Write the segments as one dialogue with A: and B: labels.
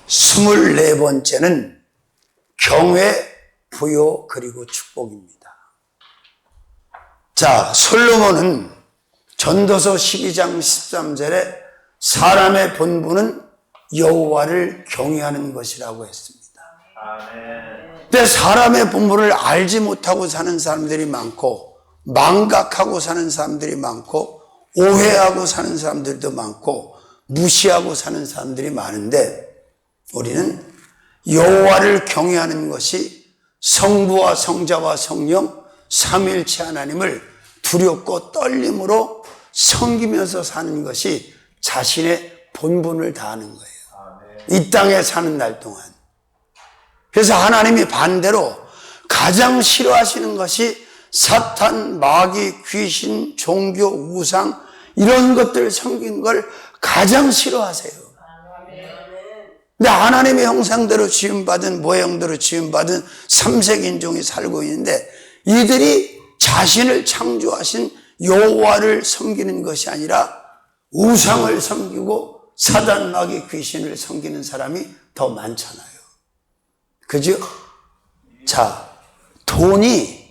A: 24번째는 경외, 부요, 그리고 축복입니다. 자, 솔로몬은 전도서 12장 13절에 사람의 본분은 여호와를 경외하는 것이라고 했습니다. 근데 사람의 본분을 알지 못하고 사는 사람들이 많고, 망각하고 사는 사람들이 많고, 오해하고 사는 사람들도 많고, 무시하고 사는 사람들이 많은데, 우리는 여호와를 경외하는 것이 성부와 성자와 성령 삼위일체 하나님을 두렵고 떨림으로 섬기면서 사는 것이 자신의 본분을 다하는 거예요. 이 땅에 사는 날 동안. 그래서 하나님이 반대로 가장 싫어하시는 것이 사탄, 마귀, 귀신, 종교, 우상 이런 것들 섬기는 걸 가장 싫어하세요. 근데 하나님의 형상대로 지음받은, 모형대로 지음받은 삼색 인종이 살고 있는데, 이들이 자신을 창조하신 여호와를 섬기는 것이 아니라 우상을 섬기고 사단, 마귀, 귀신을 섬기는 사람이 더 많잖아요. 그죠? 자, 돈이,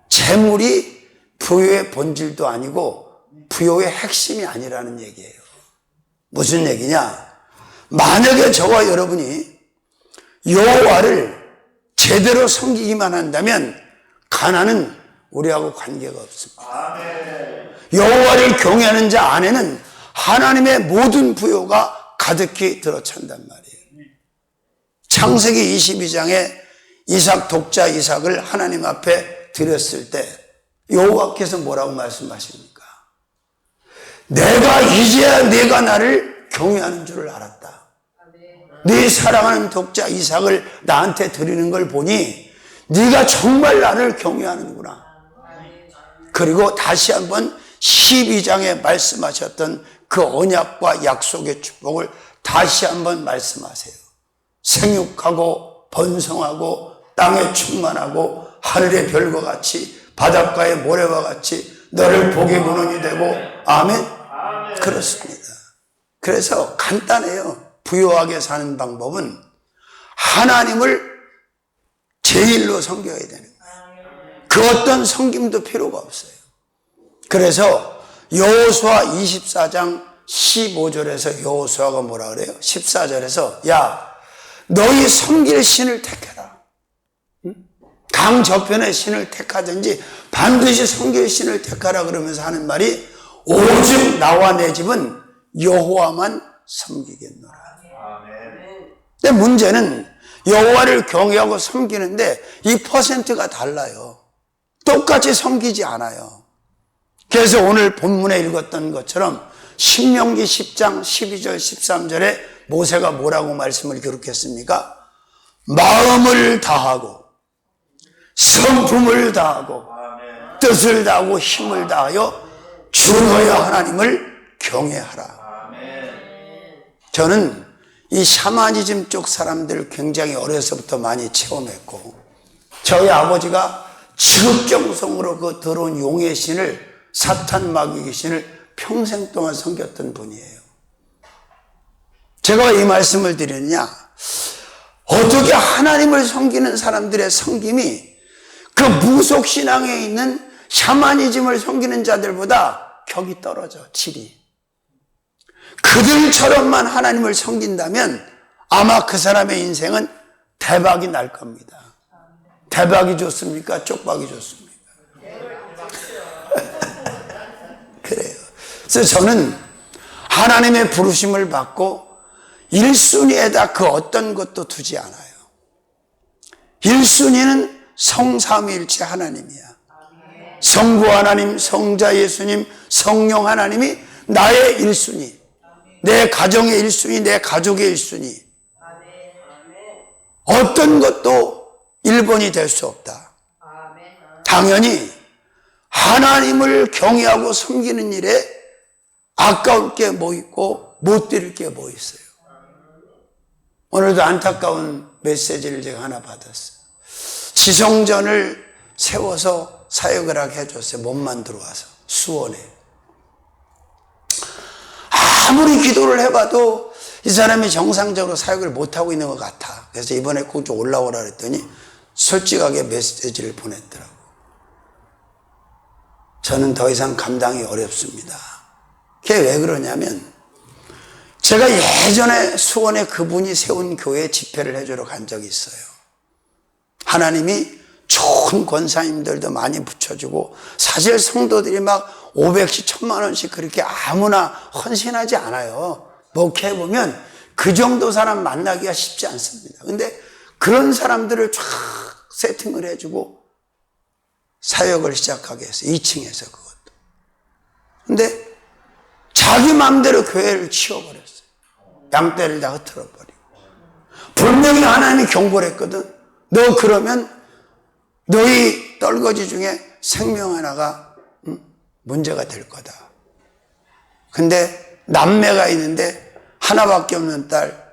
A: 재물이 부요의 본질도 아니고 부요의 핵심이 아니라는 얘기예요. 무슨 얘기냐? 만약에 저와 여러분이 여호와를 제대로 섬기기만 한다면 가난은 우리하고 관계가 없습니다. 여호와를 경외하는 자 안에는 하나님의 모든 부요가 가득히 들어찬단 말이에요. 창세기 22장에 이삭 독자 이삭을 하나님 앞에 드렸을 때 여호와께서 뭐라고 말씀하십니까? 내가 이제야 내가 나를 경외하는 줄을 알았다. 네 사랑하는 독자 이삭을 나한테 드리는 걸 보니 네가 정말 나를 경외하는구나. 그리고 다시 한번 12장에 말씀하셨던 그 언약과 약속의 축복을 다시 한번 말씀하세요. 생육하고 번성하고 땅에 충만하고 하늘의 별과 같이 바닷가의 모래와 같이 너를 복의 근원이 되고. 아멘? 그렇습니다. 그래서 간단해요. 부유하게 사는 방법은 하나님을 제일로 섬겨야 되는 거예요. 그 어떤 섬김도 필요가 없어요. 그래서 여호수아 24장 15절에서 여호수아가 뭐라 그래요? 14절에서 야, 너희 섬길 신을 택해라. 강 저편의 신을 택하든지 반드시 섬길 신을 택하라 그러면서 하는 말이 오직 나와 내 집은 여호와만 섬기겠노라. 근데 문제는 여호와를 경외하고 섬기는데 이 퍼센트가 달라요. 똑같이 섬기지 않아요. 그래서 오늘 본문에 읽었던 것처럼 신명기 10장 12절 13절에 모세가 뭐라고 말씀을 기록했습니까? 마음을 다하고 성품을 다하고 뜻을 다하고 힘을 다하여 주 너의 하나님을 경외하라. 저는 이 샤머니즘 쪽 사람들을 굉장히 어려서부터 많이 체험했고, 저희 아버지가 지극정성으로 그 들어온 용의 신을, 사탄 마귀의 신을 평생 동안 섬겼던 분이에요. 제가 왜 이 말씀을 드리느냐? 어떻게 하나님을 섬기는 사람들의 섬김이 그 무속신앙에 있는 샤머니즘을 섬기는 자들보다 격이 떨어져, 질이. 그들처럼만 하나님을 섬긴다면 아마 그 사람의 인생은 대박이 날 겁니다. 대박이 좋습니까? 쪽박이 좋습니까? 그래요. 그래서 저는 하나님의 부르심을 받고 1순위에다 그 어떤 것도 두지 않아요. 1순위는 성삼위일체 하나님이야. 성부 하나님, 성자 예수님, 성령 하나님이 나의 1순위. 내 가정의 1순위, 내 가족의 1순위. 어떤 것도 1번이 될 수 없다. 당연히 하나님을 경외하고 섬기는 일에 아까울 게 뭐 있고 못 드릴 게 뭐 있어요. 오늘도 안타까운 메시지를 제가 하나 받았어요. 지성전을 세워서 사역을 하게 해줬어요. 몸만 들어와서 수원에. 아무리 기도를 해봐도 이 사람이 정상적으로 사역을 못하고 있는 것 같아. 그래서 이번에 꼭 좀 올라오라 그랬더니 솔직하게 메시지를 보냈더라고. 저는 더 이상 감당이 어렵습니다. 그게 왜 그러냐면 제가 예전에 수원에 그분이 세운 교회 집회를 해주러 간 적이 있어요. 하나님이 좋은 권사님들도 많이 붙여주고 사실 성도들이 막 500씩 1000만 원씩 그렇게 아무나 헌신하지 않아요. 목회해보면 그 정도 사람 만나기가 쉽지 않습니다. 근데 그런 사람들을 쫙 세팅을 해주고 사역을 시작하게 했어요. 2층에서 그것도. 근데 자기 마음대로 교회를 치워버렸어요. 양떼를 다 흐트러버리고. 분명히 하나님이 경고를 했거든. 너 그러면 너희 떨거지 중에 생명 하나가 문제가 될 거다. 근데 남매가 있는데 하나밖에 없는 딸,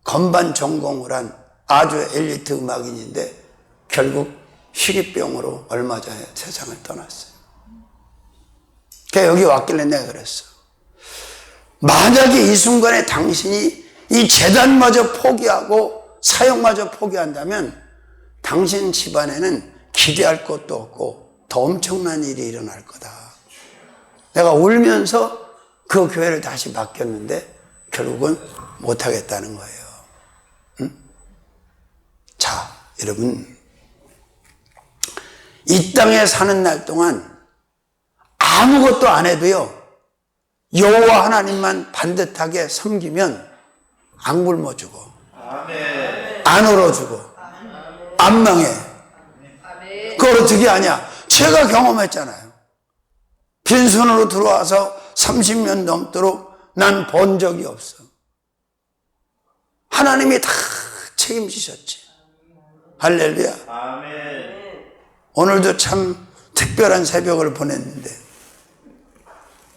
A: 건반 전공을 한 아주 엘리트 음악인인데 결국 희귀병으로 얼마 전에 세상을 떠났어요. 그러니까 여기 왔길래 내가 그랬어. 만약에 이 순간에 당신이 이 재단마저 포기하고 사역마저 포기한다면 당신 집안에는 기대할 것도 없고 더 엄청난 일이 일어날 거다. 내가 울면서 그 교회를 다시 맡겼는데 결국은 못하겠다는 거예요. 응? 자, 여러분, 이 땅에 사는 날 동안 아무것도 안 해도요, 여호와 하나님만 반듯하게 섬기면 안 굶어 죽어, 안 얼어 죽어, 안 망해. 그걸 어떻게 하냐? 제가 경험했잖아요. 빈손으로 들어와서 30년 넘도록 난 번 적이 없어. 하나님이 다 책임지셨지. 할렐루야. 오늘도 참 특별한 새벽을 보냈는데,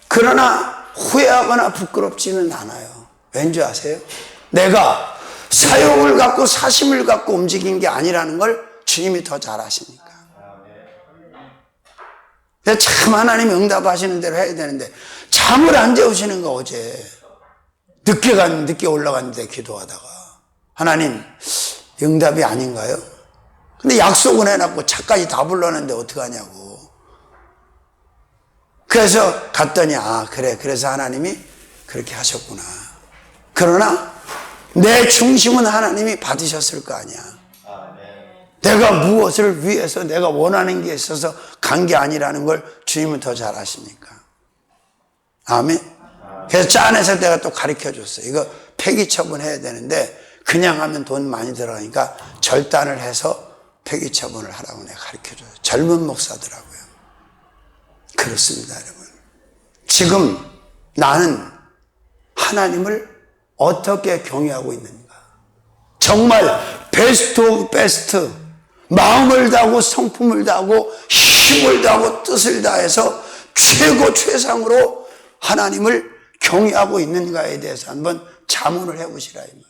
A: 그러나 후회하거나 부끄럽지는 않아요. 왠지 아세요? 내가 사역을 갖고 사심을 갖고 움직인 게 아니라는 걸 주님이 더 잘 아시니까. 참 하나님이 응답하시는 대로 해야 되는데 잠을 안 재우시는 거. 어제 늦게 올라갔는데 기도하다가 하나님 응답이 아닌가요? 근데 약속은 해놨고 차까지 다 불렀는데 어떡하냐고. 그래서 갔더니 그래, 그래서 하나님이 그렇게 하셨구나. 그러나 내 중심은 하나님이 받으셨을 거 아니야. 내가 무엇을 위해서 내가 원하는 게 있어서 간 게 아니라는 걸 주님은 더 잘 아시니까. 아멘. 그래서 짠해서 내가 또 가르쳐 줬어요. 이거 폐기 처분해야 되는데 그냥 하면 돈 많이 들어가니까 절단을 해서 폐기 처분을 하라고 내가 가르쳐 줬어요. 젊은 목사더라고요. 그렇습니다, 여러분. 지금 나는 하나님을 어떻게 경외하고 있는가? 정말 베스트 오브 베스트, 마음을 다하고 성품을 다하고 힘을 다하고 뜻을 다해서 최고 최상으로 하나님을 경외하고 있는가에 대해서 한번 자문을 해보시라 이 말이에요.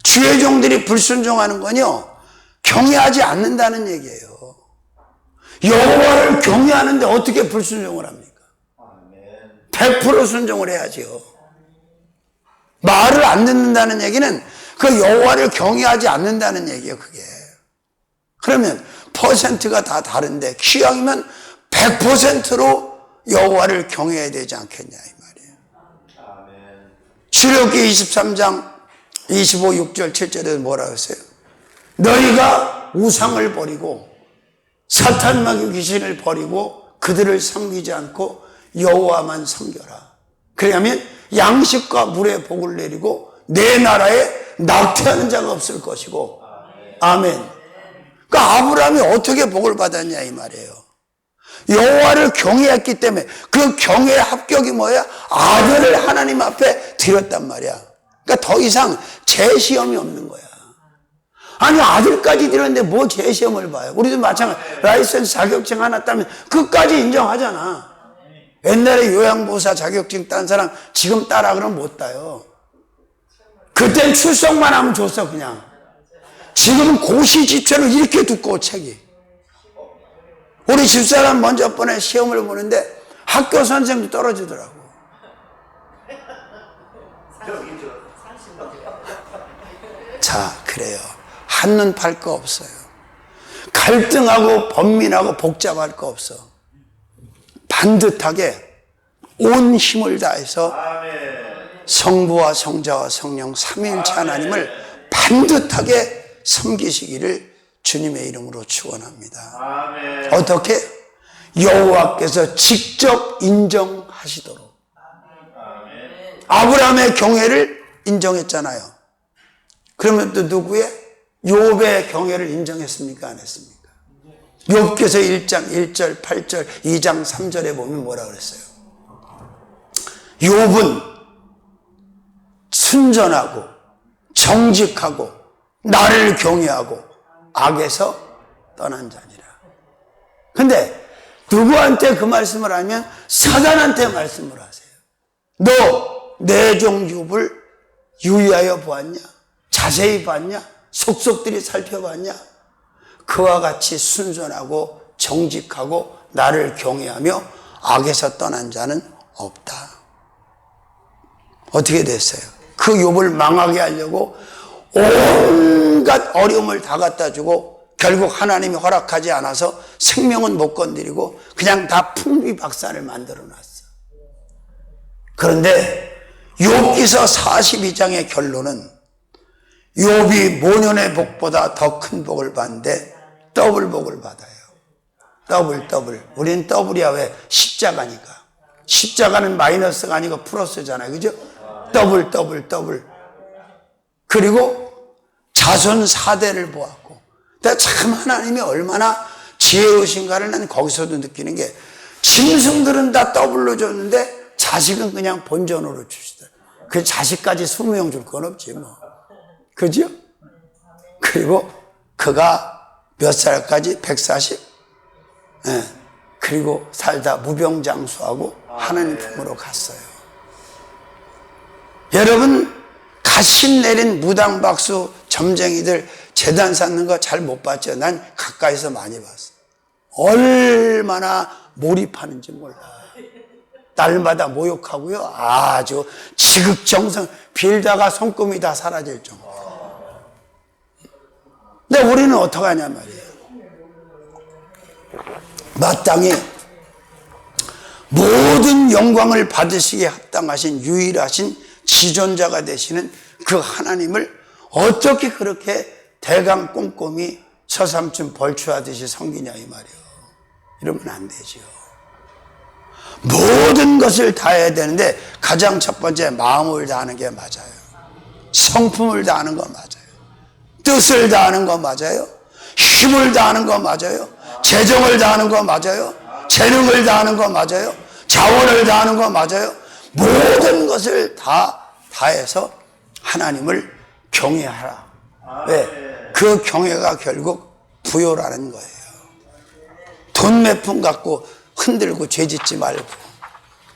A: 주의 종들이 불순종하는 건요, 경외하지 않는다는 얘기예요. 여호와를 경외하는데 어떻게 불순종을 합니까? 100% 순종을 해야지요. 말을 안 듣는다는 얘기는 그 여호와를 경외하지 않는다는 얘기예요, 그게. 그러면 퍼센트가 다 다른데 기왕이면 100%로 여호와를 경외해야 되지 않겠냐 이 말이에요. 출애굽기 23장 25, 6절, 7절에서 뭐라고 했어요? 너희가 우상을 버리고 사탄 마귀 귀신을 버리고 그들을 섬기지 않고 여호와만 섬겨라. 그러면 양식과 물의 복을 내리고 내 나라에 낙태하는 자가 없을 것이고. 아멘. 그러니까 아브라함이 어떻게 복을 받았냐 이 말이에요. 여호와를 경외했기 때문에 그 경외의 합격이 뭐야? 아들을 하나님 앞에 드렸단 말이야. 그러니까 더 이상 재시험이 없는 거야. 아니 아들까지 드렸는데 뭐 재시험을 봐요. 우리도 마찬가지. 라이센스 자격증 하나 따면 끝까지 인정하잖아. 옛날에 요양보호사 자격증 딴 사람 지금 따라 그러면 못 따요. 그땐 출석만 하면 줬어 그냥. 지금은 고시지체로 이렇게 두꺼워 책이. 우리 집사람 먼저 번에 시험을 보는데 학교 선생도 떨어지더라고. 그래요. 한눈 팔 거 없어요. 갈등하고 번민하고 복잡할 거 없어. 반듯하게 온 힘을 다해서 성부와 성자와 성령 삼위일체 하나님을 반듯하게 섬기시기를 주님의 이름으로 축원합니다. 어떻게? 여호와께서 직접 인정하시도록. 아브라함의 경외를 인정했잖아요. 그러면 또 누구의? 욥의 경외를 인정했습니까? 안 했습니까? 욥기서 1장 1절 8절 2장 3절에 보면 뭐라 그랬어요? 욥은 순전하고 정직하고 나를 경외하고 악에서 떠난 자니라. 근데 누구한테 그 말씀을 하면 사단한테 말씀을 하세요. 너 내 종 욥을 유의하여 보았냐? 자세히 봤냐? 속속들이 살펴봤냐? 그와 같이 순전하고 정직하고 나를 경외하며 악에서 떠난 자는 없다. 어떻게 됐어요? 그 욥을 망하게 하려고 온갖 어려움을 다 갖다 주고 결국 하나님이 허락하지 않아서 생명은 못 건드리고 그냥 다 풍비박산을 만들어 놨어. 그런데 욥기서 42장의 결론은 욥이 모년의 복보다 더 큰 복을 받는데 더블 복을 받아요. 더블. 우리는 더블이야. 왜? 십자가니까. 십자가는 마이너스가 아니고 플러스잖아요. 그죠? 더블. 그리고 자손 4대를 보았고. 근데 참 하나님이 얼마나 지혜로우신가를 난 거기서도 느끼는 게 짐승들은 다 더블로 줬는데 자식은 그냥 본전으로 주시더라. 그 자식까지 20명 줄 건 없지 뭐. 그죠? 그리고 그가 몇 살까지? 140? 예. 그리고 살다 무병장수하고 하나님 품으로 갔어요. 여러분, 가신 내린 무당박수 점쟁이들 재단 쌓는 거 잘 못 봤죠? 난 가까이서 많이 봤어. 얼마나 몰입하는지 몰라. 날마다 모욕하고요. 아주 지극정성 빌다가 손금이 다 사라질 정도. 근데 우리는 어떡하냐 말이에요. 마땅히 모든 영광을 받으시기에 합당하신 유일하신 지존자가 되시는 그 하나님을 어떻게 그렇게 대강 꼼꼼히 서삼춘 벌초하듯이 섬기냐 이 말이에요. 이러면 안 되죠. 모든 것을 다해야 되는데 가장 첫 번째 마음을 다하는 게 맞아요. 성품을 다하는 거 맞아요. 뜻을 다하는 거 맞아요. 힘을 다하는 거 맞아요. 재정을 다하는 거 맞아요. 재능을 다하는 거 맞아요. 자원을 다하는 거 맞아요. 모든 것을 다해서 하나님을 경외하라. 왜? 그 경외가 결국 부요라는 거예요. 돈 몇 푼 갖고 흔들고 죄짓지 말고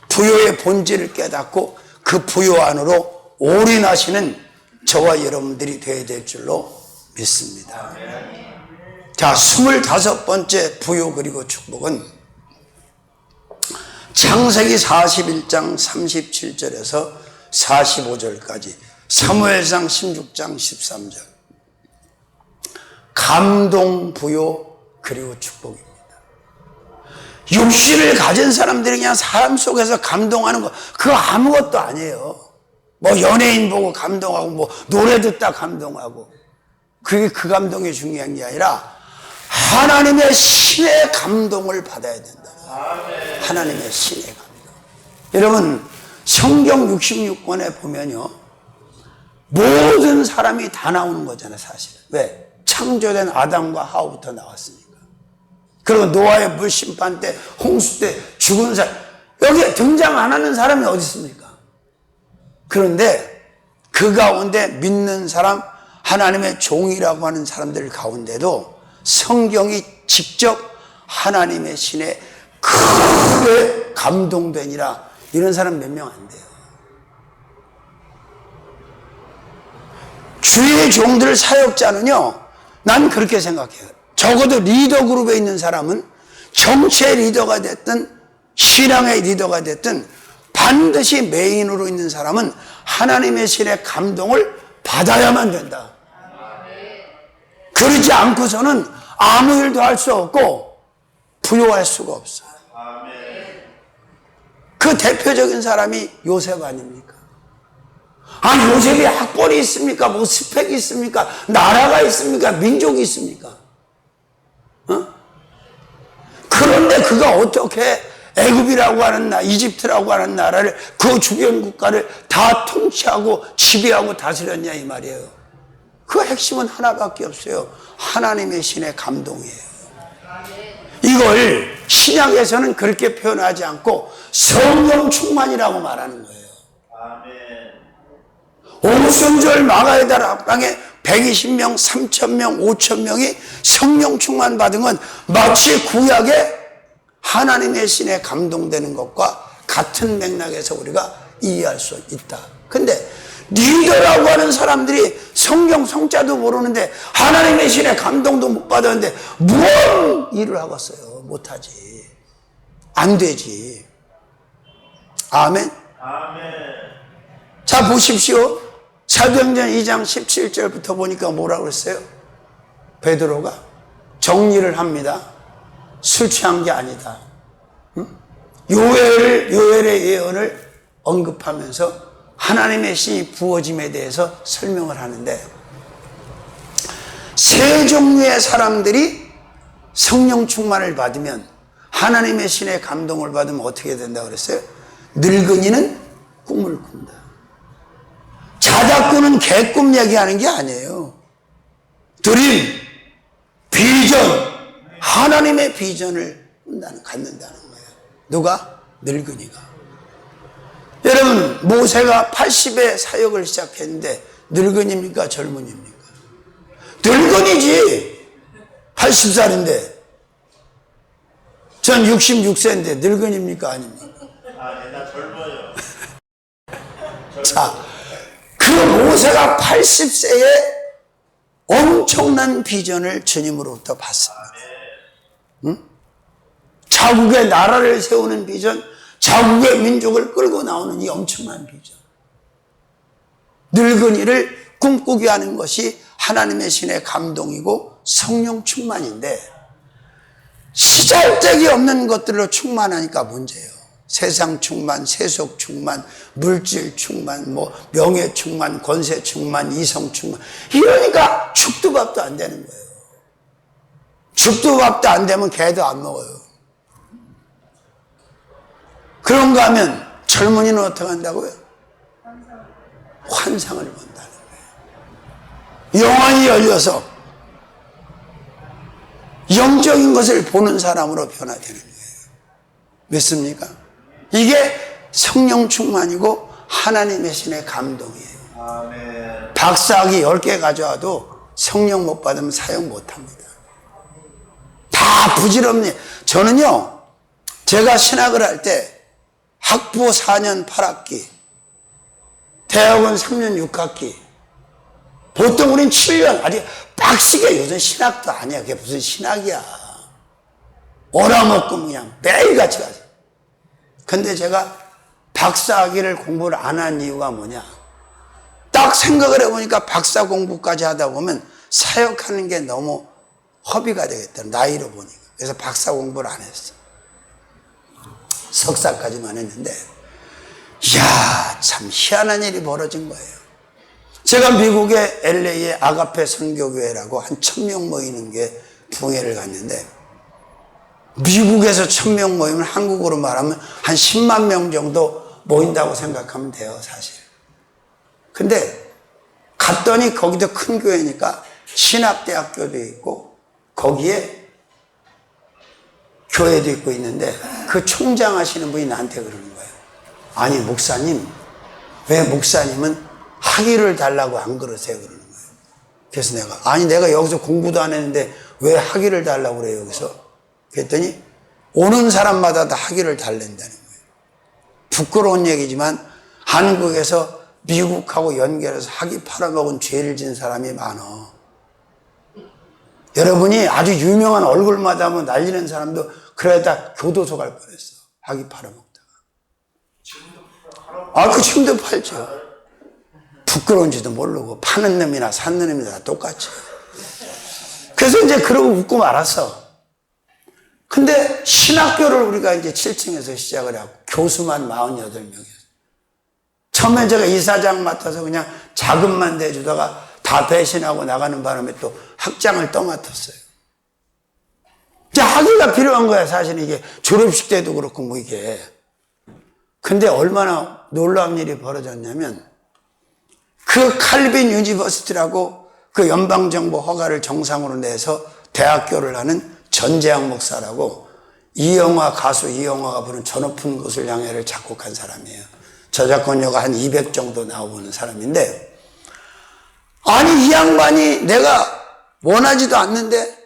A: 부요의 본질을 깨닫고 그 부요 안으로 올인하시는 저와 여러분들이 되어야 될 줄로 믿습니다. 자, 25번째 부요 그리고 축복은 창세기 41장 37절에서 45절까지 사무엘상 16장 13절 감동 부요 그리고 축복입니다. 육신을 가진 사람들이 그냥 사람 속에서 감동하는 거 그거 아무것도 아니에요. 뭐 연예인 보고 감동하고 뭐 노래 듣다 감동하고 그게 그 감동이 중요한 게 아니라 하나님의 신의 감동을 받아야 된다. 하나님의 신의 감동. 여러분 성경 66권에 보면요 모든 사람이 다 나오는 거잖아요. 사실은. 왜? 창조된 아담과 하와부터 나왔으니까. 그리고 노아의 물심판 때 홍수 때 죽은 사람 여기에 등장 안 하는 사람이 어디 있습니까? 그런데 그 가운데 믿는 사람 하나님의 종이라고 하는 사람들 가운데도 성경이 직접 하나님의 신에 크게 감동되니라 이런 사람 몇 명 안 돼요. 주의 종들 사역자는요 난 그렇게 생각해요. 적어도 리더 그룹에 있는 사람은 정체 리더가 됐든 신앙의 리더가 됐든 반드시 메인으로 있는 사람은 하나님의 신의 감동을 받아야만 된다. 그러지 않고서는 아무 일도 할 수 없고 부유할 수가 없어요. 그 대표적인 사람이 요셉 아닙니까? 아, 요셉이 학벌이 있습니까? 뭐 스펙이 있습니까? 나라가 있습니까? 민족이 있습니까? 그런데 그가 어떻게 애굽이라고 하는 이집트라고 하는 나라를, 그 주변 국가를 다 통치하고 지배하고 다스렸냐 이 말이에요. 그 핵심은 하나밖에 없어요. 하나님의 신의 감동이에요. 이걸 신약에서는 그렇게 표현하지 않고 성령 충만이라고 말하는 거예요. 오순절 마가에다 앞방에 120명, 3,000명, 5,000명이 성령 충만 받은 건 마치 구약에 하나님의 신에 감동되는 것과 같은 맥락에서 우리가 이해할 수 있다. 근데 리더라고 하는 사람들이 성자도 모르는데 하나님의 신에 감동도 못 받았는데 무슨 일을 하겠어요? 못하지. 안 되지. 아멘. 자, 보십시오. 사도행전 2장 17절부터 보니까 뭐라고 그랬어요? 베드로가 정리를 합니다. 술 취한 게 아니다. 요엘의 예언을 언급하면서 하나님의 신이 부어짐에 대해서 설명을 하는데, 세 종류의 사람들이 성령 충만을 받으면, 하나님의 신의 감동을 받으면 어떻게 된다고 그랬어요? 늙은이는 꿈을 꾼다. 자다 꾸는 개꿈 얘기하는 게 아니에요. 드림, 비전, 하나님의 비전을 갖는다는 거예요. 누가? 늙은이가. 여러분, 모세가 80에 사역을 시작했는데 늙은입니까? 젊은입니까? 늙은이지. 80살인데. 전 66세인데 늙은입니까? 아닙니까?
B: 나 젊어요.
A: 자, 그 모세가 80세에 엄청난 비전을 주님으로부터 받습니다. 응? 자국의 나라를 세우는 비전, 자국의 민족을 끌고 나오는 이 엄청난 비전. 늙은이를 꿈꾸게 하는 것이 하나님의 신의 감동이고 성령 충만인데, 시잘데기 없는 것들로 충만하니까 문제예요. 세상 충만, 세속 충만, 물질 충만, 명예 충만, 권세 충만, 이성 충만. 이러니까 죽도 밥도 안 되는 거예요. 죽도 밥도 안 되면 개도 안 먹어요. 그런가 하면 젊은이는 어떻게 한다고요? 환상을 본다는 거예요. 영안이 열려서 영적인 것을 보는 사람으로 변화되는 거예요. 믿습니까? 이게 성령 충만이고 하나님의 신의 감동이에요.
B: 아멘.
A: 박사학위 10개 가져와도 성령 못 받으면 사용 못 합니다. 다 부질없니. 저는요, 제가 신학을 할 때 학부 4년 8학기, 대학원 3년 6학기, 보통 우린 7년, 아직 빡시게. 요즘 신학도 아니야. 그게 무슨 신학이야. 오라먹고 그냥 매일같이 가죠. 근데 제가 박사학위를 공부를 안 한 이유가 뭐냐. 딱 생각을 해보니까 박사 공부까지 하다 보면 사역하는 게 너무 허비가 되겠다. 나이로 보니까. 그래서 박사 공부를 안 했어. 석사까지만 했는데, 이야, 참 희한한 일이 벌어진 거예요. 제가 미국의 LA의 아가페 선교교회라고 한 1,000명 모이는 게 부흥회를 갔는데, 미국에서 1,000명 모이면 한국으로 말하면 한 10만 명 정도 모인다고 생각하면 돼요, 사실. 근데 갔더니 거기도 큰 교회니까 신학대학교도 있고 거기에 교회도 있고 있는데, 그 총장 하시는 분이 나한테 그러는 거예요. 아니, 목사님, 왜 목사님은 학위를 달라고 안 그러세요? 그러는 거예요. 그래서 내가 여기서 공부도 안 했는데 왜 학위를 달라고 그래요, 여기서? 그랬더니 오는 사람마다 다 학위를 달랜다는 거예요. 부끄러운 얘기지만 한국에서 미국하고 연결해서 학위 팔아먹은 죄를 진 사람이 많아. 여러분이 아주 유명한 얼굴마다 하면 날리는 사람도 그러다 교도소 갈 뻔했어. 학위 팔아먹다가. 그 지금도 팔죠. 부끄러운지도 모르고 파는 놈이나 사는 놈이나 다 똑같죠. 그래서 이제 그러고 웃고 말았어. 근데 신학교를 우리가 이제 7층에서 시작을 하고 교수만 48명이었어요. 처음엔 제가 이사장 맡아서 그냥 자금만 대주다가 다 배신하고 나가는 바람에 또 학장을 떠맡았어요. 이제 학위가 필요한 거야, 사실 이게. 졸업식 때도 그렇고, 뭐 이게. 근데 얼마나 놀라운 일이 벌어졌냐면, 그 칼빈 유니버시티라고 그 연방정부 허가를 정상으로 내서 대학교를 하는 전재학 목사라고 가수 이영화가 부른 저 높은 곳을 향해를 작곡한 사람이에요. 저작권료가 한 200 정도 나오는 사람인데, 아니 이 양반이 내가 원하지도 않는데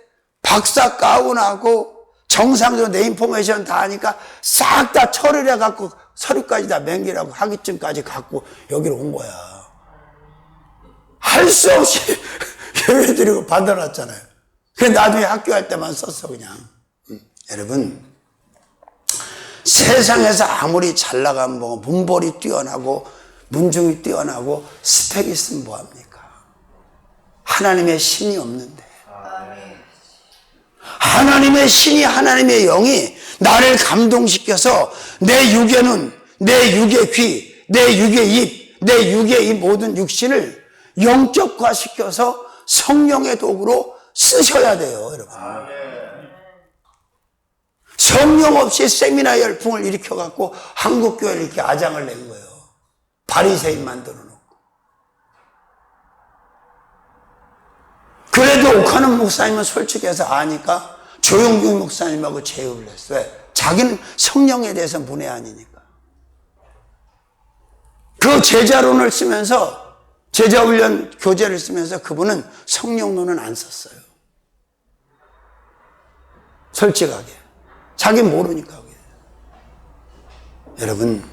A: 박사 가운하고 정상적으로 내 인포메이션 다 하니까 싹 다 처리를 해갖고 서류까지 다 맹기라고 학위증까지 갖고 여기로 온 거야. 할 수 없이 예외드리고 받아놨잖아요. 그래 나중에 학교할 때만 썼어 그냥. 여러분, 세상에서 아무리 잘 나가면 뭐 문벌이 뛰어나고 문중이 뛰어나고 스펙이 있으면 뭐합니까? 하나님의 신이 없는데, 하나님의 신이, 하나님의 영이 나를 감동시켜서 내 육의 눈, 내 육의 귀, 내 육의 입, 내 육의 이 모든 육신을 영적화시켜서 성령의 도구로 쓰셔야 돼요, 여러분. 성령 없이 세미나 열풍을 일으켜갖고 한국교회를 이렇게 아장을 낸 거예요. 바리새인 만들어 놓고. 그래도 옥하는 목사님은 솔직해서 아니까 조용규 목사님하고 제휴를 했어요. 왜? 자기는 성령에 대해서 문외한이니까. 그 제자론을 쓰면서, 제자훈련 교재를 쓰면서 그분은 성령론은 안 썼어요. 솔직하게. 자기 모르니까. 여러분,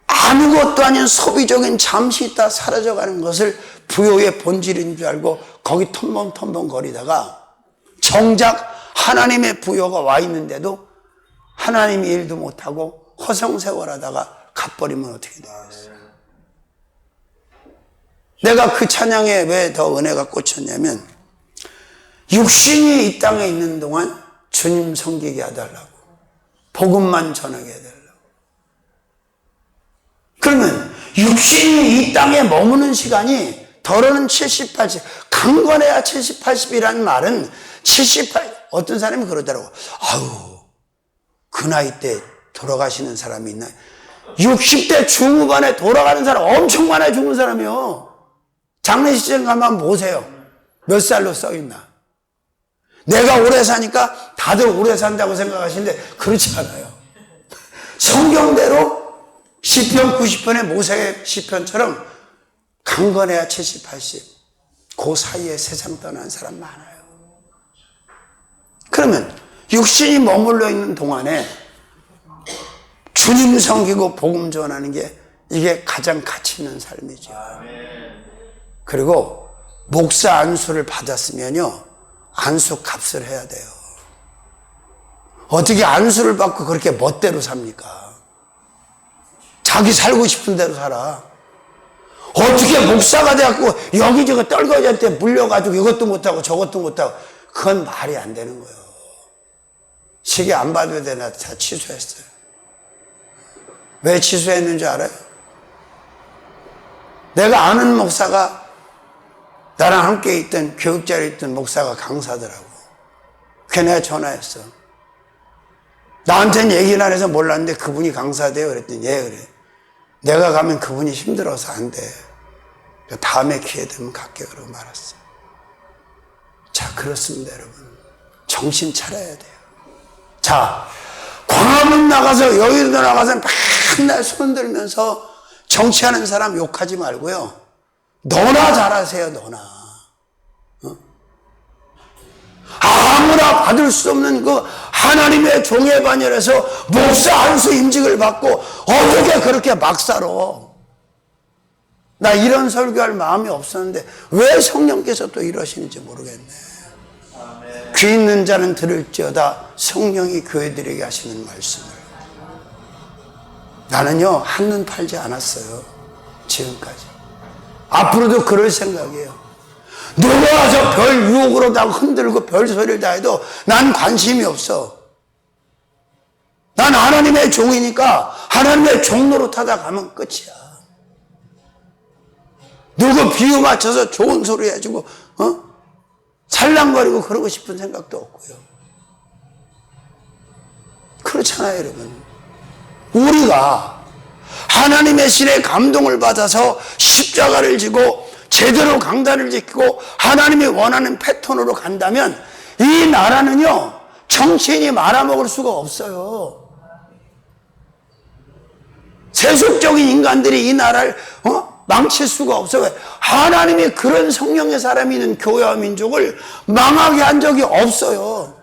A: 아무것도 아닌 소비적인 잠시 있다 사라져가는 것을 부요의 본질인 줄 알고 거기 텀벙텀벙 거리다가 정작 하나님의 부요가 와 있는데도 하나님이 일도 못하고 허송세월하다가 갚버리면 어떻게 되겠어요? 내가 그 찬양에 왜 더 은혜가 꽂혔냐면, 육신이 이 땅에 있는 동안 주님 섬기게 해달라고, 복음만 전하게 해달라고. 그러면 육신이 이 땅에 머무는 시간이 덜어는 70, 80, 강건해야 70, 80이라는 말은 78, 어떤 사람이 그러더라고. 아우, 그 나이 때 돌아가시는 사람이 있나? 60대 중후반에 돌아가는 사람 엄청 많아요, 죽는 사람이요. 장례식장 가면 보세요. 몇 살로 써있나. 내가 오래 사니까 다들 오래 산다고 생각하시는데 그렇지 않아요. 성경대로 시편 90편의 모세의 시편처럼 강건해야 70, 80. 그 사이에 세상 떠난 사람 많아요. 그러면 육신이 머물러 있는 동안에 주님 섬기고 복음 전하는 게 이게 가장 가치 있는 삶이죠. 그리고 목사 안수를 받았으면요, 안수 값을 해야 돼요. 어떻게 안수를 받고 그렇게 멋대로 삽니까? 자기 살고 싶은 대로 살아. 어떻게 목사가 돼갖고 여기저기 떨거지한테 물려가지고 이것도 못하고 저것도 못하고, 그건 말이 안 되는 거예요. 시계 안 받아야 되나 다 취소했어요. 왜 취소했는지 알아요? 내가 아는 목사가, 나랑 함께 있던 교육자리에 있던 목사가 강사더라고. 그래 내가 전화했어. 나한테는 얘기를 안 해서 몰랐는데 그분이 강사돼요. 그랬더니 예, 그래. 내가 가면 그분이 힘들어서 안 돼. 다음에 기회 되면 갈게. 그러고 말았어. 자, 그렇습니다, 여러분. 정신 차려야 돼요. 자, 광화문 나가서, 여의도 나가서 맨날 손 들면서 정치하는 사람 욕하지 말고요. 너나 잘하세요, 너나. 아무나 받을 수 없는 그 하나님의 종의 반열에서 목사 안수 임직을 받고 어떻게 그렇게 막 살아? 나 이런 설교할 마음이 없었는데 왜 성령께서 또 이러시는지 모르겠네. 귀 있는 자는 들을지어다 성령이 교회들에게 하시는 말씀을. 나는요, 한눈 팔지 않았어요, 지금까지. 앞으로도 그럴 생각이에요. 누가 와서 별 유혹으로 다 흔들고 별 소리를 다 해도 난 관심이 없어. 난 하나님의 종이니까 하나님의 종로로 타다 가면 끝이야. 누구 비유 맞춰서 좋은 소리 해주고 살랑거리고 그러고 싶은 생각도 없고요. 그렇잖아요, 여러분. 우리가 하나님의 신의 감동을 받아서 십자가를 지고 제대로 강단을 지키고 하나님이 원하는 패턴으로 간다면 이 나라는요, 정치인이 말아먹을 수가 없어요. 세속적인 인간들이 이 나라를 망칠 수가 없어요. 왜? 하나님이 그런 성령의 사람이 있는 교회와 민족을 망하게 한 적이 없어요.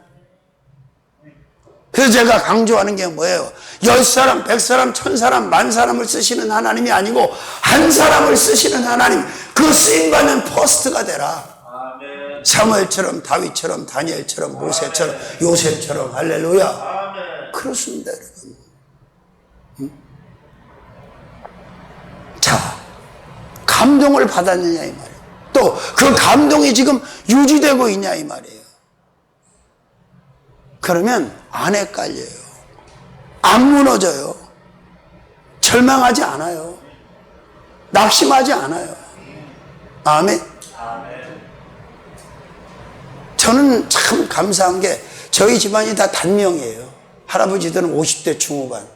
A: 그래서 제가 강조하는 게 뭐예요? 10사람, 100사람, 1000사람, 10,000사람을 쓰시는 하나님이 아니고 한 사람을 쓰시는 하나님, 그 쓰임받는 퍼스트가 되라.
B: 아멘.
A: 사무엘처럼, 다윗처럼, 다니엘처럼, 모세처럼, 요셉처럼. 할렐루야.
B: 아멘.
A: 그렇습니다, 여러분. 자, 감동을 받았느냐 이 말이에요. 또 그 감동이 지금 유지되고 있냐 이 말이에요. 그러면 안 헷갈려요. 안 무너져요. 절망하지 않아요. 낙심하지 않아요. 아멘. 저는 참 감사한 게 저희 집안이 다 단명이에요. 할아버지들은 50대 중후반,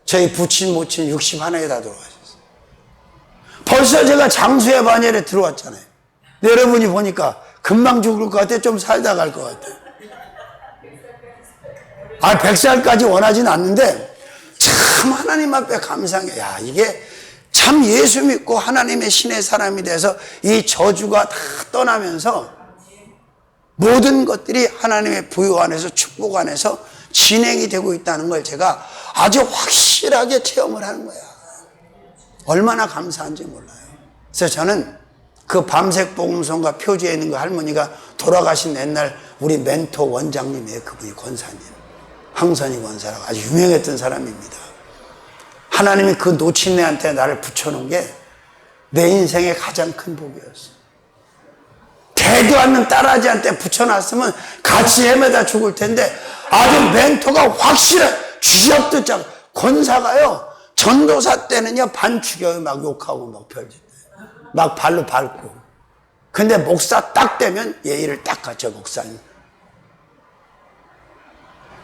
A: 저희 부친 모친 61에 다 돌아가셨어요. 벌써 제가 장수의 반열에 들어왔잖아요. 여러분이 보니까 금방 죽을 것 같아? 좀 살다 갈 것 같아? 100살까지 원하진 않는데 참 하나님 앞에 감사해. 야, 이게 참 예수 믿고 하나님의 신의 사람이 돼서 이 저주가 다 떠나면서 모든 것들이 하나님의 부요 안에서 축복 안에서 진행이 되고 있다는 걸 제가 아주 확실하게 체험을 하는 거야. 얼마나 감사한지 몰라요. 그래서 저는 그 밤색 복음성과 표지에 있는 그 할머니가 돌아가신 옛날 우리 멘토 원장님이에요. 그분이 권사님. 황선희 권사라고 아주 유명했던 사람입니다. 하나님이 그 노친네한테 나를 붙여놓은 게 내 인생의 가장 큰 복이었어. 대도 않는 딸아지한테 붙여놨으면 같이 헤매다 죽을 텐데 아주 멘토가 확실해. 쥐잡듯 잡. 권사가요, 전도사 때는요 반 죽여요. 막 욕하고 막 별짓 막 발로 밟고. 근데 목사 딱 되면 예의를 딱 갖춰. 목사님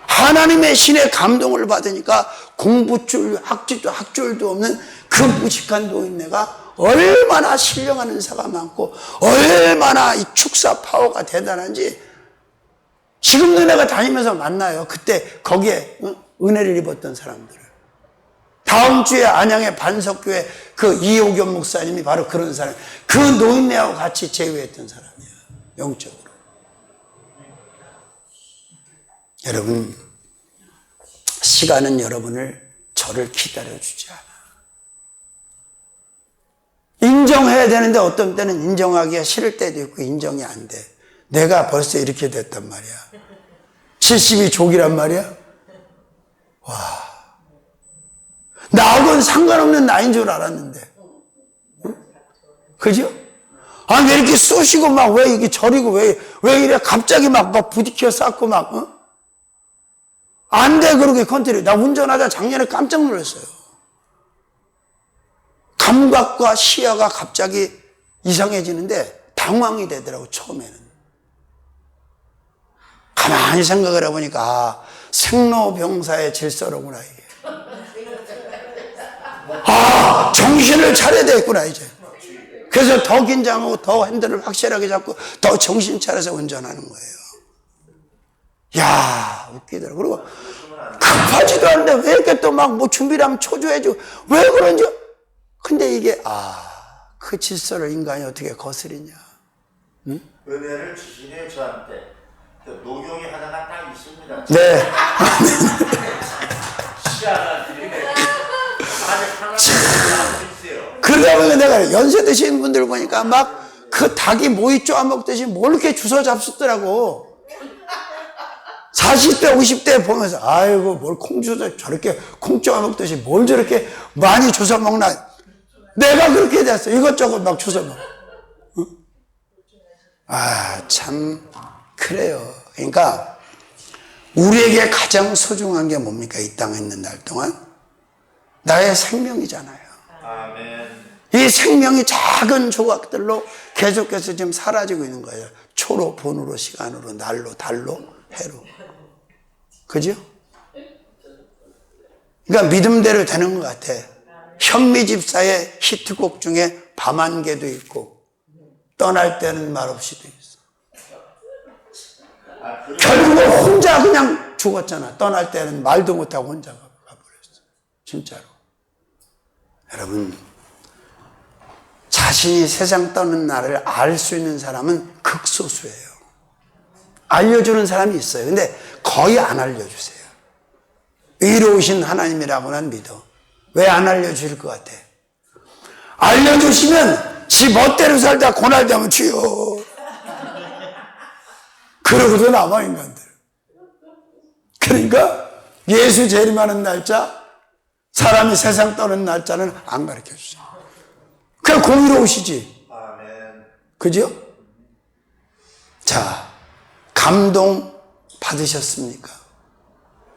A: 하나님의 신의 감동을 받으니까 공부줄, 학줄도 없는 그 무식한 노인네가 얼마나 신령한 은사가 많고 얼마나 이 축사 파워가 대단한지 지금도 내가 다니면서 만나요. 그때 거기에 은혜를 입었던 사람들을. 다음 주에 안양의 반석교회 그 이호겸 목사님이 바로 그런 사람. 그 노인네하고 같이 제외했던 사람이에요. 영적으로. 여러분, 시간은 여러분을 저를 기다려주지 않아. 인정해야 되는데 어떤 때는 인정하기가 싫을 때도 있고 인정이 안 돼. 내가 벌써 이렇게 됐단 말이야. 70이 족이란 말이야. 와, 나하고는 상관없는 나이인 줄 알았는데. 응? 그죠? 아니 왜 이렇게 쑤시고 막 왜 이게 저리고 왜 이래 갑자기 막 부딪혀 쌓고 막 안 돼, 그렇게 컨트롤. 나 운전하다 작년에 깜짝 놀랐어요. 감각과 시야가 갑자기 이상해지는데 당황이 되더라고, 처음에는. 가만히 생각을 해보니까, 생로병사의 질서로구나, 이게. 정신을 차려야 되겠구나, 이제. 그래서 더 긴장하고 더 핸들을 확실하게 잡고 더 정신 차려서 운전하는 거예요. 야, 웃기더라고. 그리고 급하지도 않은데 왜 이렇게 또 막 뭐 준비를 하면 초조해지고 왜 그런지. 근데 이게 그 질서를 인간이 어떻게 거스리냐. 응?
B: 은혜를 주시네요, 저한테. 녹용이 하나가 딱 있습니다.
A: 네.
B: 시야가 드리네. 아직 하나가 있어요.
A: 그러다 보니까 내가 연세 드시는 분들 보니까 막 그 닭이 모이 쪼아먹듯이 뭘 이렇게 주워 잡수더라고. 40대, 50대 보면서, 아이고, 뭘 저렇게 콩 쪼아먹듯이 뭘 저렇게 많이 주워 먹나. 내가 그렇게 됐어. 이것저것 막 주워 먹어. 응? 참 그래요. 그러니까 우리에게 가장 소중한 게 뭡니까? 이 땅에 있는 날 동안 나의 생명이잖아요.
B: 아멘.
A: 이 생명이 작은 조각들로 계속해서 지금 사라지고 있는 거예요. 초로, 분으로, 시간으로, 날로, 달로, 해로. 그죠? 그러니까 믿음대로 되는 것 같아. 현미 집사의 히트곡 중에 밤안개도 있고 떠날 때는 말없이도 있어. 결국은 혼자 그냥 죽었잖아. 떠날 때는 말도 못하고 혼자 가버렸어. 진짜로. 여러분, 자신이 세상 떠는 날을 알 수 있는 사람은 극소수예요. 알려주는 사람이 있어요. 근데 거의 안 알려주세요. 의로우신 하나님이라고 난 믿어. 왜 안 알려줄 것 같아? 알려주시면 지 멋대로 살다 고날되면 주여. 그러고도 남아 인간들. 그러니까 예수 재림하는 날짜, 사람이 세상 떠는 날짜는 안 가르쳐주죠. 그냥 공의로우시지.
B: 아멘.
A: 그죠? 자, 감동 받으셨습니까?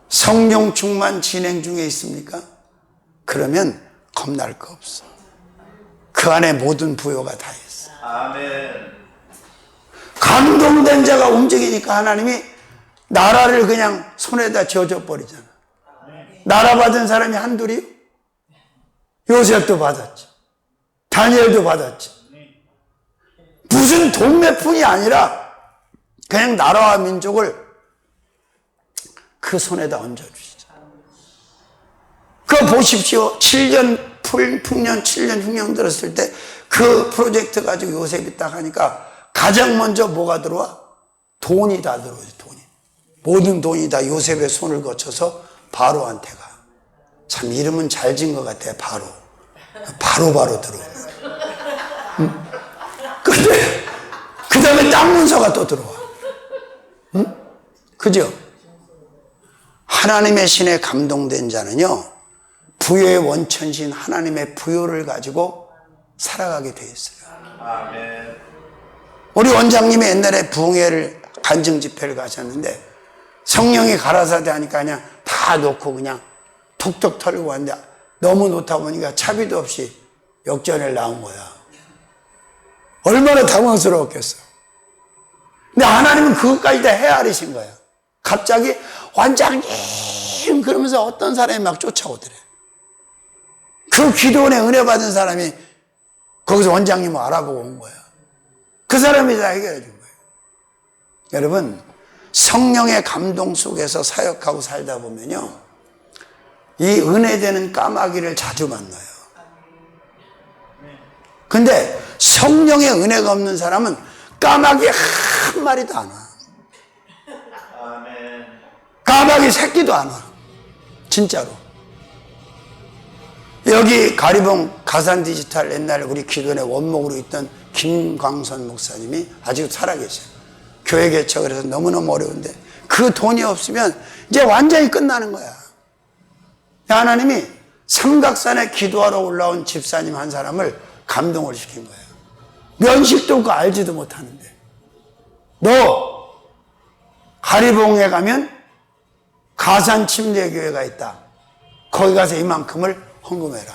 A: 성령 충만 진행 중에 있습니까? 그러면 겁날 거 없어. 그 안에 모든 부요가 다 있어.
B: 아멘.
A: 감동된 자가 움직이니까 하나님이 나라를 그냥 손에다 쥐어줘 버리잖아. 나라 받은 사람이 한둘이요? 요셉도 받았지. 다니엘도 받았지. 무슨 돈몇푼이 아니라 그냥 나라와 민족을 그 손에다 얹어주시죠. 그거 보십시오. 7년 풍년, 7년 흉년 들었을 때 그 프로젝트 가지고 요셉이 딱 하니까 가장 먼저 뭐가 들어와? 돈이 다 들어오지, 돈이. 모든 돈이 다 요셉의 손을 거쳐서 바로한테 가. 참 이름은 잘 지은 것 같아, 바로. 바로 들어오네. 근데 그 다음에 땅 문서가 또 들어와. 응? 그죠? 하나님의 신에 감동된 자는요, 부요의 원천신 하나님의 부요를 가지고 살아가게 돼 있어요.
B: 아멘.
A: 우리 원장님이 옛날에 부흥회를 간증 집회를 가셨는데 성령이 가라사대 하니까 그냥 다 놓고 그냥 툭툭 털고 왔는데 너무 놓다 보니까 차비도 없이 역전을 나온 거야. 얼마나 당황스러웠겠어. 근데 하나님은 그것까지 다 헤아리신 거야. 갑자기 원장님 그러면서 어떤 사람이 막 쫓아오더래. 그 기도원에 은혜 받은 사람이 거기서 원장님을 알아보고 온 거야. 그 사람이 다 해결해 준 거예요. 여러분, 성령의 감동 속에서 사역하고 살다 보면요, 이 은혜되는 까마귀를 자주 만나요. 근데 성령의 은혜가 없는 사람은 까마귀 한 마리도 안 와.
B: 아멘.
A: 까마귀 새끼도 안 와. 진짜로. 여기 가리봉 가산디지털 옛날 우리 기도원의 원목으로 있던 김광선 목사님이 아직 살아계셔요. 교회 개척을 해서 너무너무 어려운데 그 돈이 없으면 이제 완전히 끝나는 거야. 하나님이 삼각산에 기도하러 올라온 집사님 한 사람을 감동을 시킨 거예요. 면식도 없고 알지도 못하는데 너 가리봉에 가면 가산 침례교회가 있다. 거기 가서 이만큼을 헌금해라.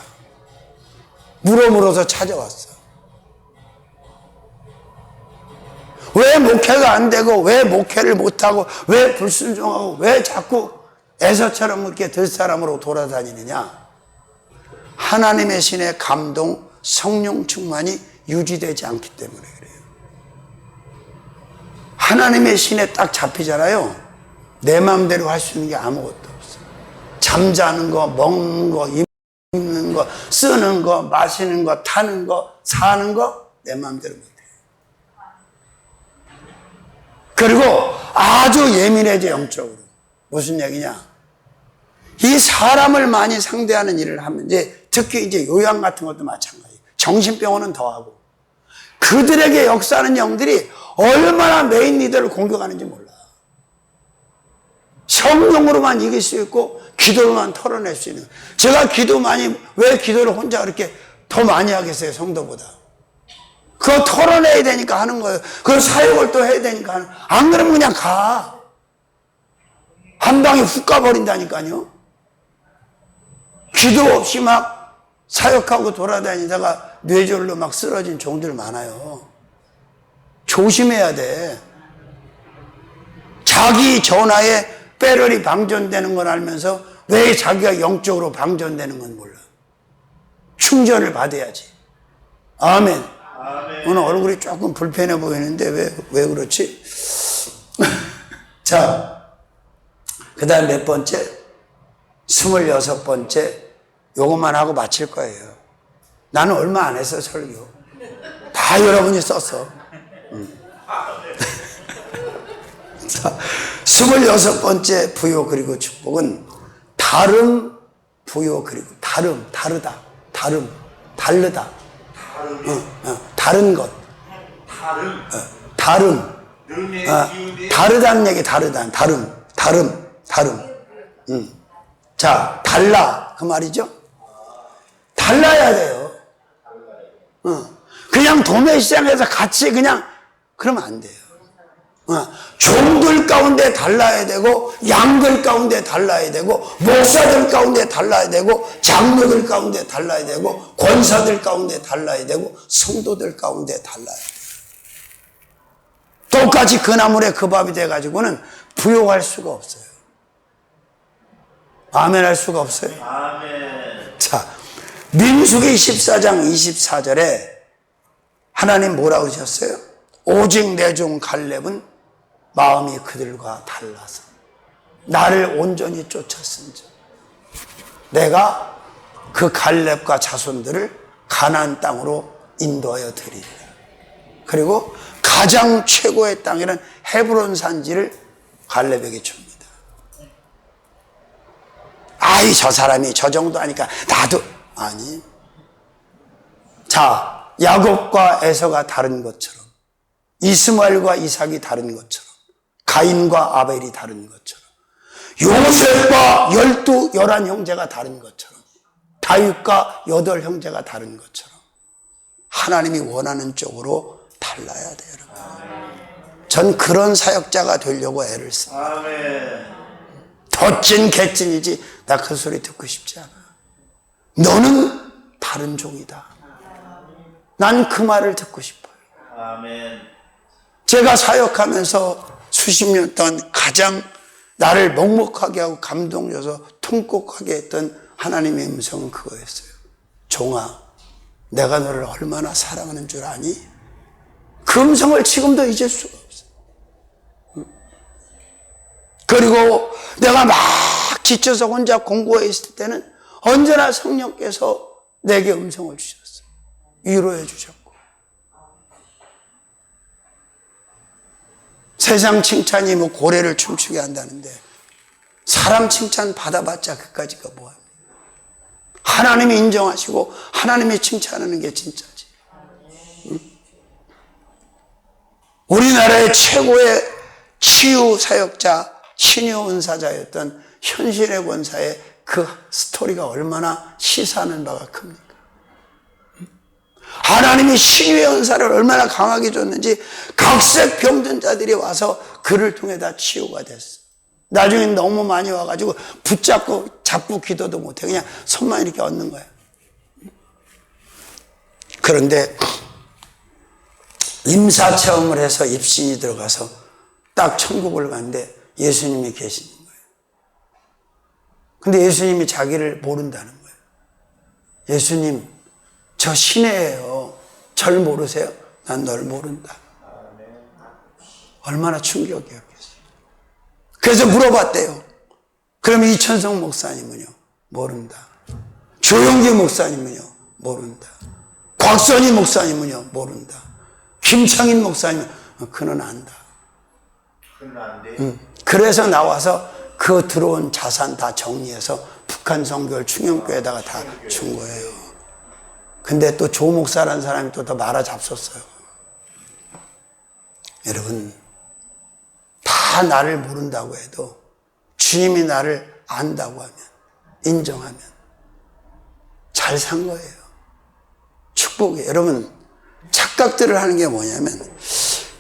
A: 물어서 찾아왔어. 왜 목회가 안 되고 왜 목회를 못하고 왜 불순종하고 왜 자꾸 에서처럼 이렇게 들사람으로 돌아다니느냐. 하나님의 신의 감동, 성령 충만이 유지되지 않기 때문에 그래요. 하나님의 신에 딱 잡히잖아요. 내 마음대로 할 수 있는 게 아무것도 없어. 잠자는 거, 먹는 거, 입는 거, 쓰는 거, 마시는 거, 타는 거, 사는 거 내 마음대로 못해. 그리고 아주 예민해져, 영적으로. 무슨 얘기냐? 이 사람을 많이 상대하는 일을 하면 특히 이제 요양 같은 것도 마찬가지예요. 정신병원은 더하고. 그들에게 역사하는 영들이 얼마나 메인 리더를 공격하는지 몰라. 성령으로만 이길 수 있고 기도로만 털어낼 수 있는. 제가 왜 기도를 혼자 그렇게 더 많이 하겠어요, 성도보다. 그 그거 털어내야 되니까 하는 거예요. 그걸 사역을 또 해야 되니까 하는 거예요. 안 그러면 그냥 가. 한 방에 훅 가버린다니까요. 기도 없이 막 사역하고 돌아다니다가 뇌졸로 막 쓰러진 종들 많아요. 조심해야 돼. 자기 전화에 배럴이 방전되는 걸 알면서 왜 자기가 영적으로 방전되는 건 몰라. 충전을 받아야지. 아멘.
B: 아멘.
A: 오늘 얼굴이 조금 불편해 보이는데 왜 그렇지? 자, 그 다음 몇 번째? 26번째. 요것만 하고 마칠 거예요. 나는 얼마 안 했어, 설교. 다 여러분이 썼어. 자, 26번째 부요 그리고 축복은 다름, 부요 그리고 다르다. 다르다. 다른 것. 다름. 다르다는 얘기, 다름. 자, 달라. 그 말이죠? 달라야 돼요. 그냥 도매시장에서 같이 그냥, 그러면 안 돼요. 종들 가운데 달라야 되고, 양들 가운데 달라야 되고, 목사들 가운데 달라야 되고, 장로들 가운데 달라야 되고, 권사들 가운데 달라야 되고, 성도들 가운데 달라야 돼요. 똑같이 그 나물에 그 밥이 돼가지고는 부요할 수가 없어요. 아멘 할 수가 없어요.
B: 아멘.
A: 자, 민수기 14장 24절에 하나님 뭐라고 하셨어요? 오직 내 종 갈렙은 마음이 그들과 달라서 나를 온전히 쫓았은즉 내가 그 갈렙과 자손들을 가나안 땅으로 인도하여 드리리라. 그리고 가장 최고의 땅이란 헤브론 산지를 갈렙에게 줍니다. 아이, 저 사람이 저 정도 하니까 나도. 아니. 자, 야곱과 에서가 다른 것처럼, 이스마엘과 이삭이 다른 것처럼, 가인과 아벨이 다른 것처럼, 요셉과 11 형제가 다른 것처럼, 다윗과 8 형제가 다른 것처럼 하나님이 원하는 쪽으로 달라야 돼요, 여러분. 전 그런 사역자가 되려고 애를 씁니다.
B: 아멘.
A: 덧진 개찐이지 나 그 소리 듣고 싶지 않아. 너는 다른 종이다. 난 그 말을 듣고 싶어요.
B: 아멘.
A: 제가 사역하면서 수십 년 동안 가장 나를 먹먹하게 하고 감동 줘서 통곡하게 했던 하나님의 음성은 그거였어요. 종아, 내가 너를 얼마나 사랑하는 줄 아니? 그 음성을 지금도 잊을 수가 없어요. 그리고 내가 막 지쳐서 혼자 공부해 있을 때는 언제나 성령께서 내게 음성을 주셨어요. 위로해 주셨고. 세상 칭찬이 뭐 고래를 춤추게 한다는데 사람 칭찬 받아봤자 그까지가 뭐야. 하나님이 인정하시고 하나님이 칭찬하는 게 진짜지. 응? 우리나라의 최고의 치유 사역자, 신유 은사자였던 현실의 권사의 그 스토리가 얼마나 시사하는 바가 큽니까? 하나님이 신유의 은사를 얼마나 강하게 줬는지 각색 병든 자들이 와서 그를 통해 다 치유가 됐어. 나중에 너무 많이 와가지고 잡고 기도도 못해. 그냥 손만 이렇게 얹는 거야. 그런데 임사체험을 해서 입신이 들어가서 딱 천국을 갔는데 예수님이 계시는 거예요. 근데 예수님이 자기를 모른다는 거예요. 예수님, 저 신혜예요. 절 모르세요? 난 널 모른다. 얼마나 충격이었겠어요. 그래서 물어봤대요. 그럼 이천성 목사님은요? 모른다. 조용기 목사님은요? 모른다. 곽선희 목사님은요? 모른다. 김창인 목사님은 그는 안다.
B: 그는 안 돼.
A: 그래서 나와서 그 들어온 자산 다 정리해서 북한 성교를 충영교에다가 다 준 거예요. 근데 또 조 목사라는 사람이 또 더 말아 잡섰어요. 여러분, 다 나를 모른다고 해도 주님이 나를 안다고 하면, 인정하면 잘 산 거예요. 축복이에요. 여러분, 착각들을 하는 게 뭐냐면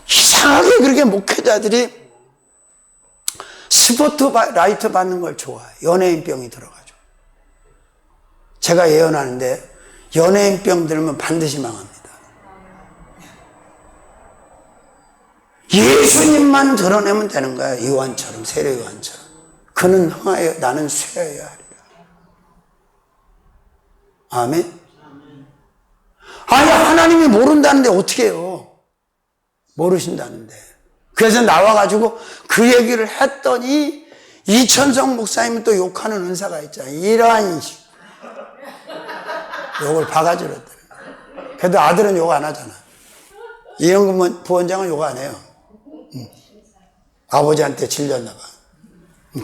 A: 이상하게 그렇게 목회자들이 스포트라이트 받는 걸 좋아해요. 연예인병이 들어가죠. 제가 예언하는데 연예인병 들면 반드시 망합니다. 예수님만 드러내면 되는 거야. 요한처럼, 세례 요한처럼. 그는 흥하여 나는 쇠하여야 하리라. 아멘. 아니, 하나님이 모른다는데 어떻게 해요? 모르신다는데. 그래서 나와가지고 그 얘기를 했더니 이천성 목사님은 또 욕하는 은사가 있잖아요. 이러한 욕을 바가지로 했더니. 그래도 아들은 욕 안 하잖아. 이영근 부원장은 욕 안 해요. 아버지한테 질렸나 봐.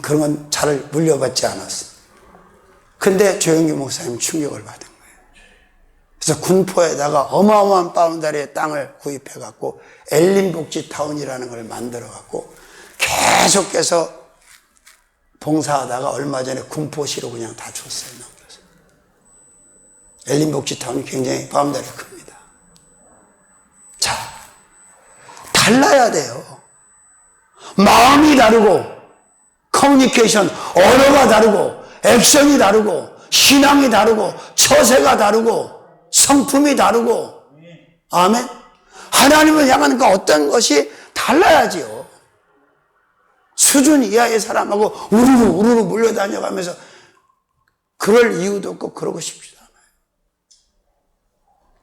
A: 그런 건 잘 물려받지 않았어. 근데 조영기 목사님 충격을 받은 거예요. 그래서 군포에다가 어마어마한 바운다리의 땅을 구입해갖고 엘린복지타운이라는 걸 만들어갖고 계속해서 봉사하다가 얼마 전에 군포시로 그냥 다 줬어요. 그래서 엘린복지타운이 굉장히 바운다리가 큽니다. 자, 달라야 돼요. 마음이 다르고 커뮤니케이션, 언어가 다르고 액션이 다르고 신앙이 다르고 처세가 다르고 성품이 다르고 아멘. 하나님을 향하는 그 어떤 것이 달라야지요. 수준 이하의 사람하고 우르르 몰려다녀가면서 그럴 이유도 없고 그러고 싶지도 않아요.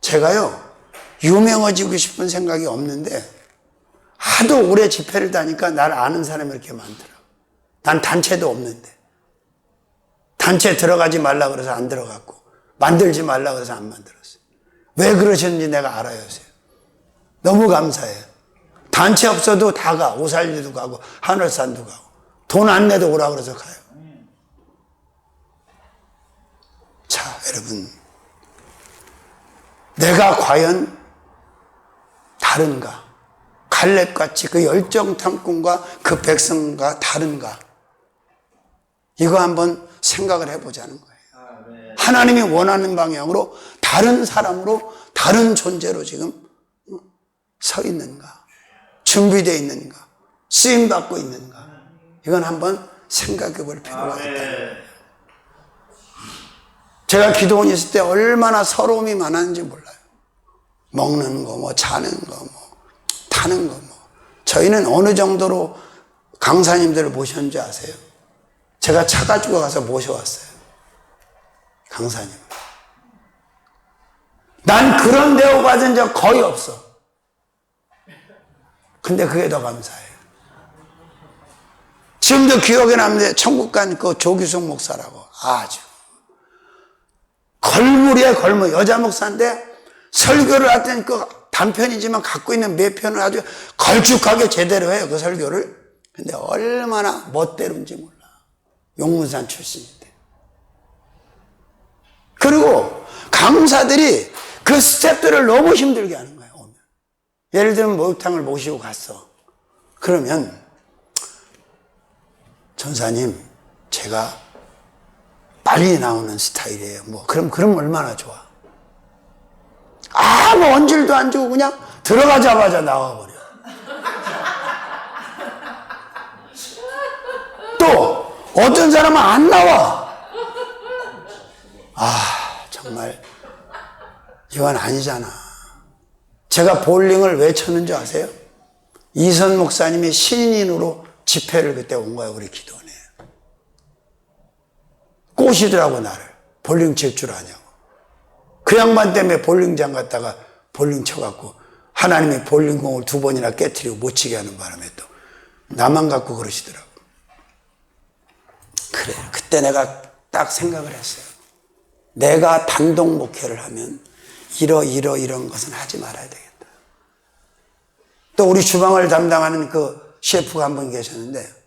A: 제가요 유명해지고 싶은 생각이 없는데 하도 오래 집회를 다니까 나를 아는 사람이 이렇게 많더라고. 난 단체도 없는데. 단체 들어가지 말라 그래서 안 들어갔고 만들지 말라 그래서 안 만들었어요. 왜 그러셨는지 내가 알아요. 너무 감사해요. 단체 없어도 다 가. 오살리도 가고 하늘산도 가고 돈 안 내도 오라 그래서 가요. 자, 여러분, 내가 과연 다른가? 갈렙같이 그 열정 탐꾼과 그 백성과 다른가? 이거 한번 생각을 해보자는 거예요. 하나님이 원하는 방향으로 다른 사람으로 다른 존재로 지금 서 있는가? 준비되어 있는가? 쓰임받고 있는가? 이건 한번 생각해 볼 필요가 있다. 제가 기도원에 있을 때 얼마나 서러움이 많았는지 몰라요. 먹는 거, 뭐 자는 거, 뭐 타는 거, 뭐. 저희는 어느 정도로 강사님들을 모셨는지 아세요? 제가 차 가지고 가서 모셔왔어요. 강사님. 난 그런 대우 받은 적 거의 없어. 근데 그게 더 감사해요. 지금도 기억에 남는데 천국 간 그 조규성 목사라고 아주 걸물이에요. 걸물. 여자 목사인데 설교를 할 때는 그 단편이지만 갖고 있는 매편을 아주 걸쭉하게 제대로 해요. 그 설교를. 근데 얼마나 멋대로인지 몰라. 용문산 출신인데. 그리고 강사들이 그 스태프들을 너무 힘들게 하는 거예요. 오면. 예를 들면 목욕탕을 모시고 갔어. 그러면 전사님, 제가 빨리 나오는 스타일이에요. 뭐 그럼 얼마나 좋아. 아무 언질도 안 주고 그냥 들어가자마자 나와버려. 또 어떤 사람은 안 나와. 아, 정말 이건 아니잖아. 제가 볼링을 왜 쳤는지 아세요? 이선 목사님이 신인으로 집회를 그때 온 거예요. 우리 기도원에. 꼬시더라고 나를. 볼링 칠 줄 아냐고. 그 양반 때문에 볼링장 갔다가 볼링 쳐갖고 하나님이 볼링공을 2번이나 깨트리고 못 치게 하는 바람에 또 나만 갖고 그러시더라고. 그래, 그때 내가 딱 생각을 했어요. 내가 단독 목회를 하면 이런 것은 하지 말아야 되겠다. 또 우리 주방을 담당하는 그 셰프가 한 분 계셨는데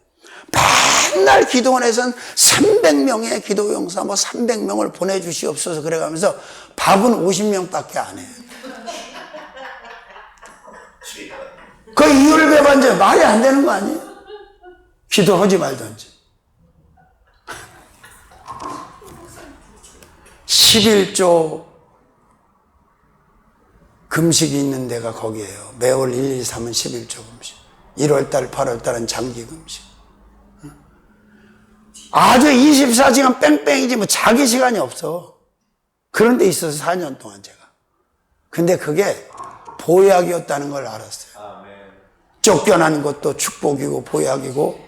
A: 맨날 기도원에선 300명의 기도용사 300명을 보내주시옵소서 그래가면서 밥은 50명밖에 안 해요. 그 이유를 배반지 말이 안 되는 거 아니에요? 기도하지 말던지. 11조 금식이 있는 데가 거기에요. 매월 1, 2, 3은 11조 금식. 1월달, 8월달은 장기 금식. 아주 24시간 뺑뺑이지 뭐 자기 시간이 없어. 그런 데 있어서 4년 동안 제가. 근데 그게 보약이었다는 걸 알았어요. 쫓겨나는 것도 축복이고 보약이고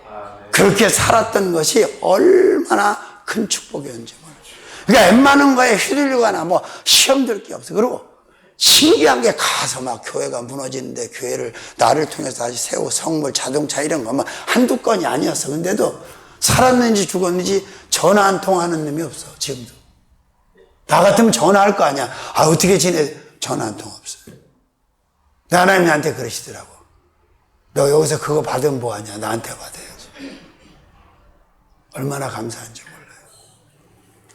A: 그렇게 살았던 것이 얼마나 큰 축복이었는지 몰라요. 그러니까 웬만한 거에 휘둘리거나 뭐 시험 들 게 없어. 그리고 신기한 게 가서 막 교회가 무너지는데 교회를 나를 통해서 다시 세우고 성물, 자동차 이런 거만 한두 건이 아니었어. 근데도 살았는지 죽었는지 전화 한 통 하는 놈이 없어. 지금도. 나 같으면 전화할 거 아니야. 아, 어떻게 지내? 전화 한 통 없어. 하나님이 나한테 그러시더라고. 너 여기서 그거 받으면 뭐하냐? 나한테 받아야지. 얼마나 감사한지 몰라요.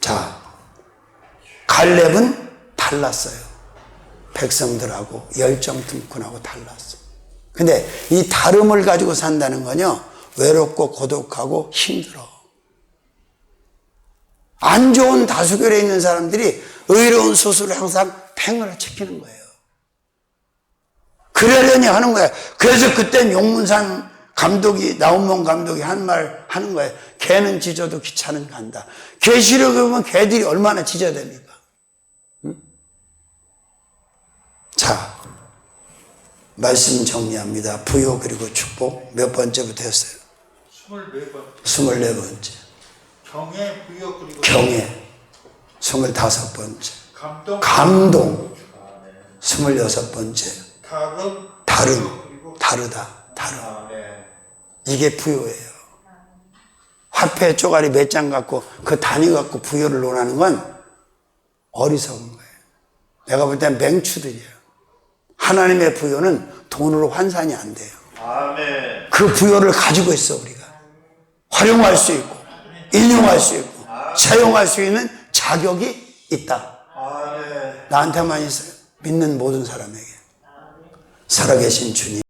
A: 자, 갈렙은 달랐어요. 백성들하고 열정팀꾼하고 달랐어. 근데 이 다름을 가지고 산다는 건요, 외롭고 고독하고 힘들어. 안 좋은 다수결에 있는 사람들이 의로운 소수를 항상 팽을 지키는 거예요. 그러려니 하는 거야. 그래서 그땐 용문산 감독이, 나훈몽 감독이 한 말 하는 거예요. 개는 짖어도 기차는 간다. 계시록에 보면 개들이 얼마나 짖어댑니까? 응? 자, 말씀 정리합니다. 부요 그리고 축복 몇 번째부터 했어요?
C: 24번.
A: 24번째.
C: 경애, 부여, 그리고
A: 경애 25번째.
C: 감동,
A: 26번째.
C: 다름,
A: 다르다. 이게 부요예요. 화폐 쪼가리 몇 장 갖고 그 단위 갖고 부요를 논하는 건 어리석은 거예요. 내가 볼 땐 맹추들이에요. 하나님의 부요는 돈으로 환산이 안 돼요.
B: 아멘.
A: 그 부요를 가지고 있어 우리가. 활용할 수 있고 인용할 수 있고 사용할 수 있는 자격이 있다.
B: 아멘.
A: 나한테만 있어요. 믿는 모든 사람에게. 살아계신 주님.